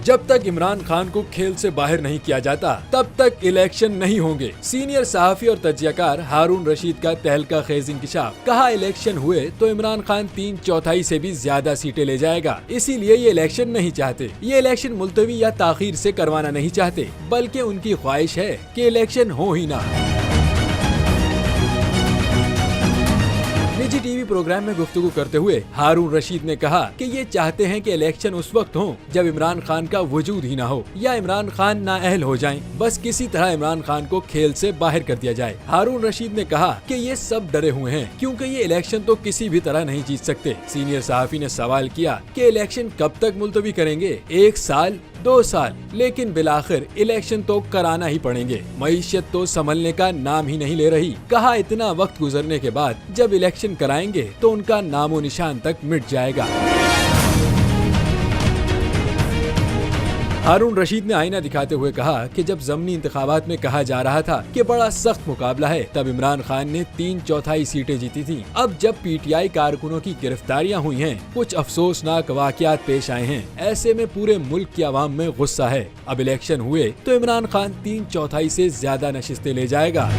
जब तक इमरान खान को खेल से बाहर नहीं किया जाता तब तक इलेक्शन नहीं होंगे। सीनियर सहाफी और तज्जियाकार हारून रशीद का तहलका खेज इंकिशाफ। कहा, इलेक्शन हुए तो इमरान खान 3/4 से भी ज्यादा सीटें ले जाएगा, इसीलिए ये इलेक्शन नहीं चाहते। ये इलेक्शन मुलतवी या ताखीर से करवाना नहीं चाहते, बल्कि उनकी ख्वाहिश है कि इलेक्शन हो ही ना। निजी टीवी प्रोग्राम में गुफ्तगू करते हुए हारून रशीद ने कहा कि ये चाहते हैं कि इलेक्शन उस वक्त हो जब इमरान खान का वजूद ही ना हो या इमरान खान नाअहल हो जाएं। बस किसी तरह इमरान खान को खेल से बाहर कर दिया जाए। हारून रशीद ने कहा कि ये सब डरे हुए हैं क्योंकि ये इलेक्शन तो किसी भी तरह नहीं जीत सकते। सीनियर सहाफी ने सवाल किया कि इलेक्शन कब तक मुलतवी करेंगे, 1 साल 2 साल, लेकिन बिलाखिर इलेक्शन तो कराना ही पड़ेंगे। मईशत तो संभलने का नाम ही नहीं ले रही। कहा, इतना वक्त गुजरने के बाद जब इलेक्शन कराएंगे तो उनका नामो निशान तक मिट जाएगा। हारून रशीद ने आईना दिखाते हुए कहा कि जब ज़मनी इंतखाबात में कहा जा रहा था कि बड़ा सख्त मुकाबला है, तब इमरान खान ने 3/4 सीटें जीती थीं। अब जब पीटीआई कारकुनों की गिरफ्तारियां हुई हैं, कुछ अफसोसनाक वाकयात पेश आए हैं, ऐसे में पूरे मुल्क की आवाम में गुस्सा है। अब इलेक्शन हुए तो इमरान खान 3/4 से ज्यादा नशिस्तें ले जाएगा।